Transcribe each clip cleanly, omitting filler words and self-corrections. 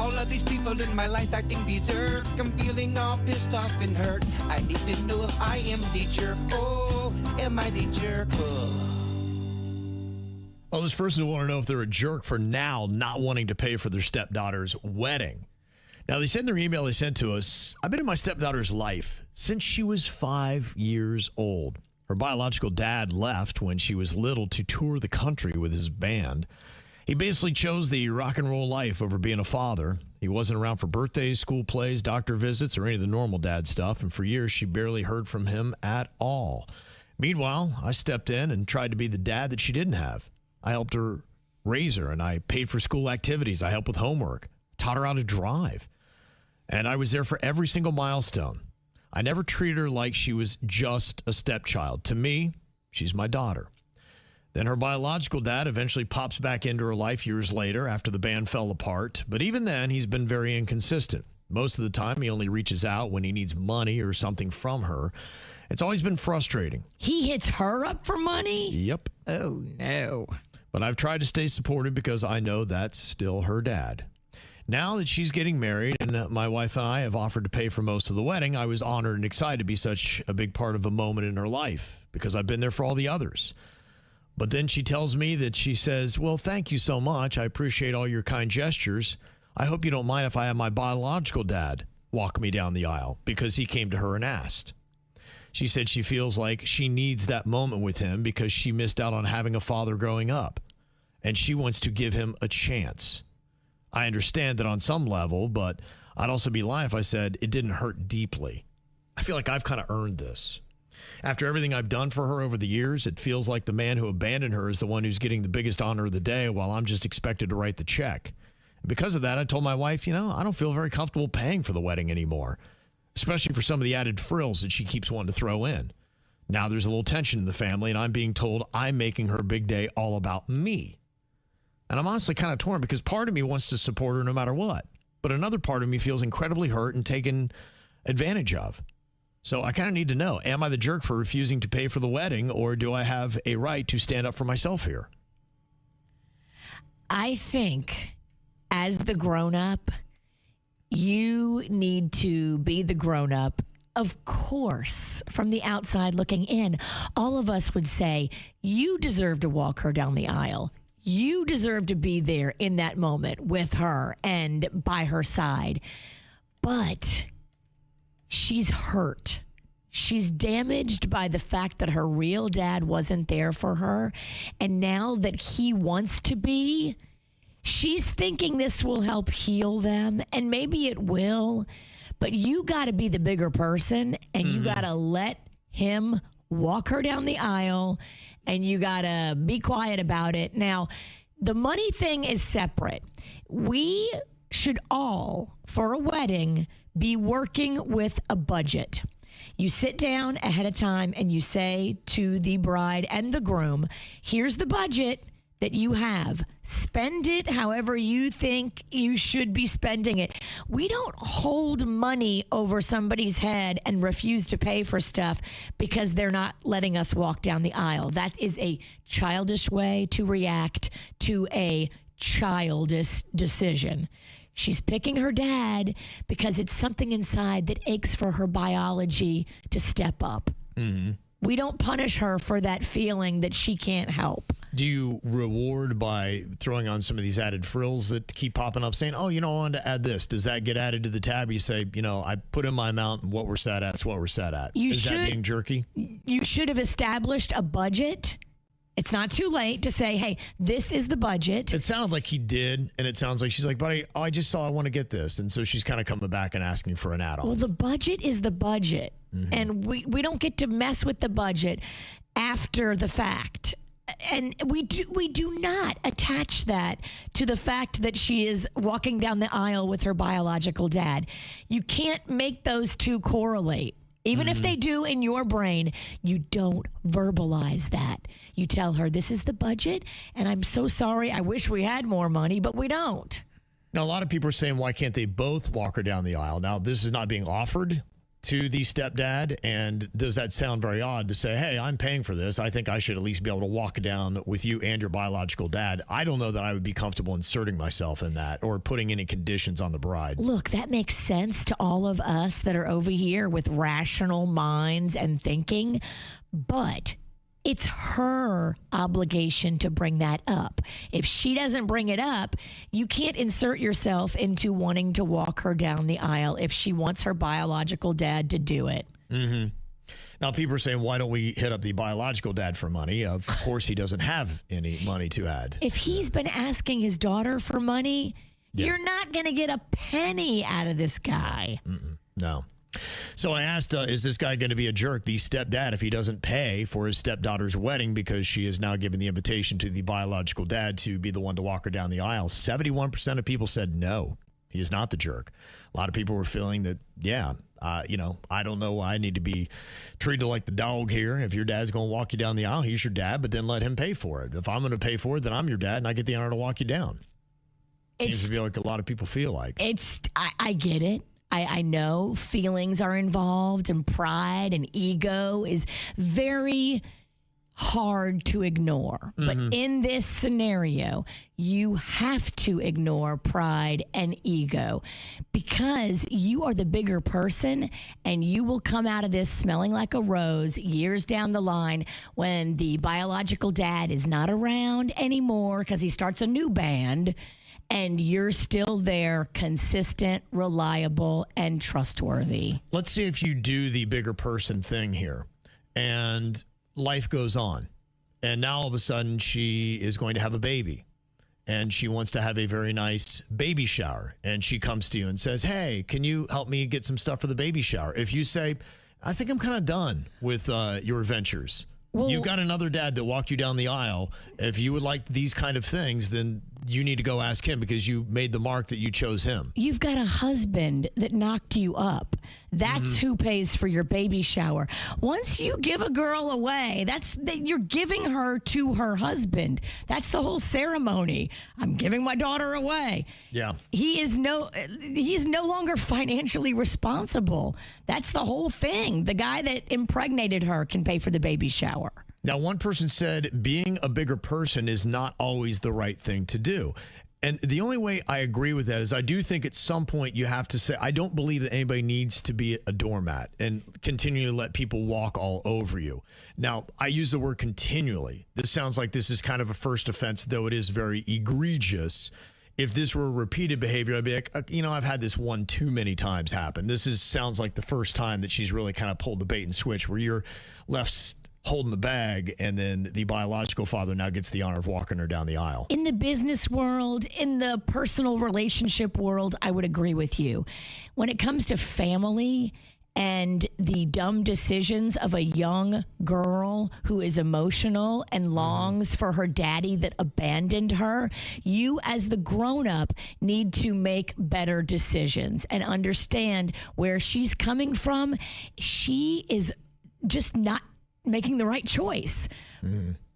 All of these people in my life acting berserk. I'm feeling all pissed off and hurt. I need to know if I am the jerk. Oh, am I the jerk? Oh, this person will want to know if they're a jerk for now not wanting to pay for their stepdaughter's wedding. Now, they said in their email they sent to us, I've been in my stepdaughter's life since she was 5 years old. Her biological dad left when she was little to tour the country with his band. He basically chose the rock and roll life over being a father. He wasn't around for birthdays, school plays, doctor visits, or any of the normal dad stuff, and for years she barely heard from him at all. Meanwhile, I stepped in and tried to be the dad that she didn't have. I helped her raise her, and I paid for school activities. I helped with homework, taught her how to drive. And I was there for every single milestone. I never treated her like she was just a stepchild. To me, she's my daughter. Then her biological dad eventually pops back into her life years later after the band fell apart. But even then, he's been very inconsistent. Most of the time, he only reaches out when he needs money or something from her. It's always been frustrating. He hits her up for money? Yep. Oh, no. But I've tried to stay supportive because I know that's still her dad. Now that she's getting married and my wife and I have offered to pay for most of the wedding, I was honored and excited to be such a big part of a moment in her life because I've been there for all the others. But then she tells me that she says, well, thank you so much. I appreciate all your kind gestures. I hope you don't mind if I have my biological dad walk me down the aisle because he came to her and asked. She said she feels like she needs that moment with him because she missed out on having a father growing up, and she wants to give him a chance. I understand that on some level, but I'd also be lying if I said it didn't hurt deeply. I feel like I've kind of earned this. After everything I've done for her over the years, it feels like the man who abandoned her is the one who's getting the biggest honor of the day while I'm just expected to write the check. And because of that, I told my wife, I don't feel very comfortable paying for the wedding anymore, especially for some of the added frills that she keeps wanting to throw in. Now there's a little tension in the family, and I'm being told I'm making her big day all about me. And I'm honestly kind of torn because part of me wants to support her no matter what. But another part of me feels incredibly hurt and taken advantage of. So I kind of need to know, am I the jerk for refusing to pay for the wedding, or do I have a right to stand up for myself here? I think as the grown-up, you need to be the grown-up. Of course, from the outside looking in, all of us would say, you deserve to walk her down the aisle. You deserve to be there in that moment with her and by her side. But she's hurt. She's damaged by the fact that her real dad wasn't there for her. And now that he wants to be, she's thinking this will help heal them. And maybe it will. But you got to be the bigger person, and you got to let him walk her down the aisle, and you got to be quiet about it. Now, the money thing is separate. We should all, for a wedding, be working with a budget. You sit down ahead of time and you say to the bride and the groom, here's the budget that you have. Spend it however you think you should be spending it. We don't hold money over somebody's head and refuse to pay for stuff because they're not letting us walk down the aisle. That is a childish way to react to a childish decision. She's picking her dad because it's something inside that aches for her biology to step up. Mm-hmm. We don't punish her for that feeling that she can't help. Do you reward by throwing on some of these added frills that keep popping up saying, I wanted to add this? Does that get added to the tab? You say, I put in my amount and what we're set at is what we're set at. Is that being jerky? You should have established a budget. It's not too late to say, hey, this is the budget. It sounded like he did, and it sounds like she's like, buddy, I just saw I want to get this. And so she's kind of coming back and asking for an add-on. Well, the budget is the budget. Mm-hmm. And we don't get to mess with the budget after the fact. And we do not attach that to the fact that she is walking down the aisle with her biological dad. You can't make those two correlate. Even if they do in your brain, you don't verbalize that. You tell her, this is the budget, and I'm so sorry. I wish we had more money, but we don't. Now, a lot of people are saying, why can't they both walk her down the aisle? Now, this is not being offered, to the stepdad? And does that sound very odd to say, hey, I'm paying for this. I think I should at least be able to walk down with you and your biological dad. I don't know that I would be comfortable inserting myself in that or putting any conditions on the bride. Look, that makes sense to all of us that are over here with rational minds and thinking, but it's her obligation to bring that up. If she doesn't bring it up, you can't insert yourself into wanting to walk her down the aisle if she wants her biological dad to do it. Mm-hmm. Now, people are saying, why don't we hit up the biological dad for money? Of course, he doesn't have any money to add. If he's been asking his daughter for money, you're not going to get a penny out of this guy. No. So I asked, is this guy going to be a jerk, the stepdad, if he doesn't pay for his stepdaughter's wedding because she is now given the invitation to the biological dad to be the one to walk her down the aisle? 71% of people said no, he is not the jerk. A lot of people were feeling that, I don't know why I need to be treated like the dog here. If your dad's going to walk you down the aisle, he's your dad, but then let him pay for it. If I'm going to pay for it, then I'm your dad and I get the honor to walk you down. Seems to be like a lot of people feel like. I get it. I know feelings are involved and pride and ego is very hard to ignore. But in this scenario, you have to ignore pride and ego because you are the bigger person and you will come out of this smelling like a rose years down the line when the biological dad is not around anymore because he starts a new band. And you're still there, consistent, reliable, and trustworthy. Let's see if you do the bigger person thing here. And life goes on. And now all of a sudden she is going to have a baby. And she wants to have a very nice baby shower. And she comes to you and says, hey, can you help me get some stuff for the baby shower? If you say, I think I'm kind of done with your ventures. Well, you've got another dad that walked you down the aisle. If you would like these kind of things, then you need to go ask him because you made the mark that you chose him. You've got a husband that knocked you up. That's who pays for your baby shower. Once you give a girl away, you're giving her to her husband. That's the whole ceremony. I'm giving my daughter away. Yeah. He's no longer financially responsible. That's the whole thing. The guy that impregnated her can pay for the baby shower. Now, one person said being a bigger person is not always the right thing to do. And the only way I agree with that is I do think at some point you have to say, I don't believe that anybody needs to be a doormat and continue to let people walk all over you. Now, I use the word continually. This sounds like this is kind of a first offense, though it is very egregious. If this were repeated behavior, I'd be like, I've had this one too many times happen. Sounds like the first time that she's really kind of pulled the bait and switch where you're left holding the bag, and then the biological father now gets the honor of walking her down the aisle. In the business world, in the personal relationship world, I would agree with you. When it comes to family and the dumb decisions of a young girl who is emotional and longs for her daddy that abandoned her, you as the grown-up need to make better decisions and understand where she's coming from. She is just not making the right choice.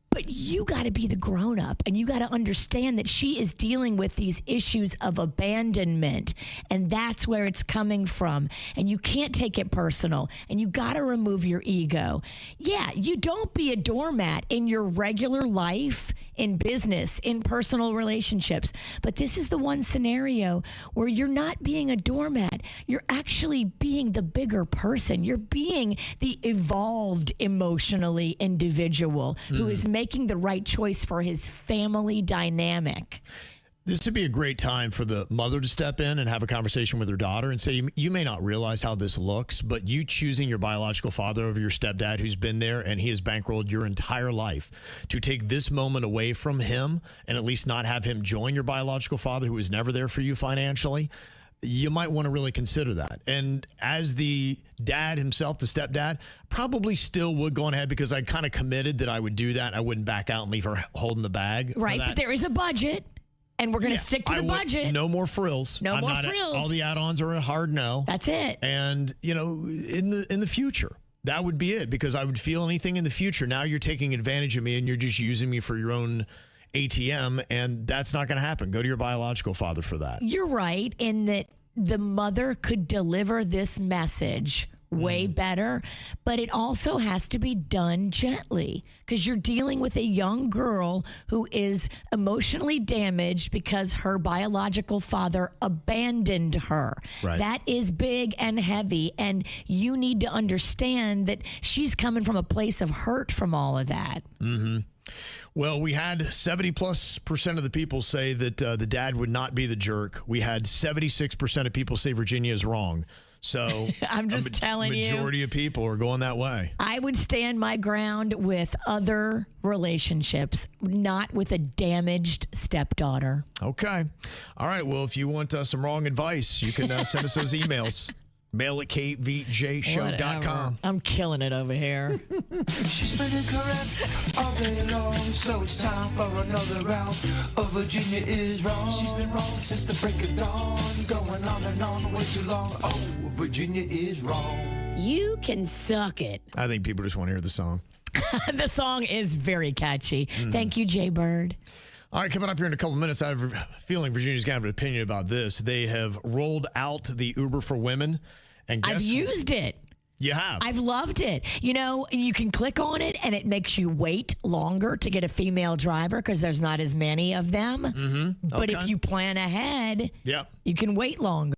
But you got to be the grown up and you got to understand that she is dealing with these issues of abandonment and that's where it's coming from. And you can't take it personal and you got to remove your ego. Yeah, you don't be a doormat in your regular life, in business, in personal relationships. But this is the one scenario where you're not being a doormat. You're actually being the bigger person. You're being the evolved emotionally individual who is making the right choice for his family dynamic. This would be a great time for the mother to step in and have a conversation with her daughter and say, you may not realize how this looks, but you choosing your biological father over your stepdad who's been there and he has bankrolled your entire life, to take this moment away from him and at least not have him join your biological father who was never there for you financially, you might want to really consider that. And as the dad himself, the stepdad, probably still would go on ahead because I kind of committed that I would do that. I wouldn't back out and leave her holding the bag. Right, but there is a budget. And we're going to stick to the budget. No more frills. No more frills. All the add-ons are a hard no. That's it. And, in the future, that would be it. Because I would feel anything in the future. Now you're taking advantage of me and you're just using me for your own ATM. And that's not going to happen. Go to your biological father for that. You're right in that the mother could deliver this message way better. But it also has to be done gently because you're dealing with a young girl who is emotionally damaged because her biological father abandoned her. Right. That is big and heavy. And you need to understand that she's coming from a place of hurt from all of that. Mm-hmm. Well, we had 70+% of the people say that the dad would not be the jerk. We had 76% of people say Virginia is wrong. So I'm just telling you. Majority of people are going that way. I would stand my ground with other relationships, not with a damaged stepdaughter. Okay. All right. Well, if you want some wrong advice, you can send us those emails. Mail at kvjshow.com. I'm killing it over here. She's been incorrect all day long, so it's time for another round of Virginia is wrong. She's been wrong since the break of dawn, going on and on way too long. Oh, Virginia is wrong. You can suck it. I think people just want to hear the song. The song is very catchy. Thank you, Jay Bird. All right, coming up here in a couple of minutes, I have a feeling Virginia's got an opinion about this. They have rolled out the Uber for women. And I've used it. You have? I've loved it. You know, you can click on it and it makes you wait longer to get a female driver because there's not as many of them. Mm-hmm. But if you plan ahead, you can wait longer.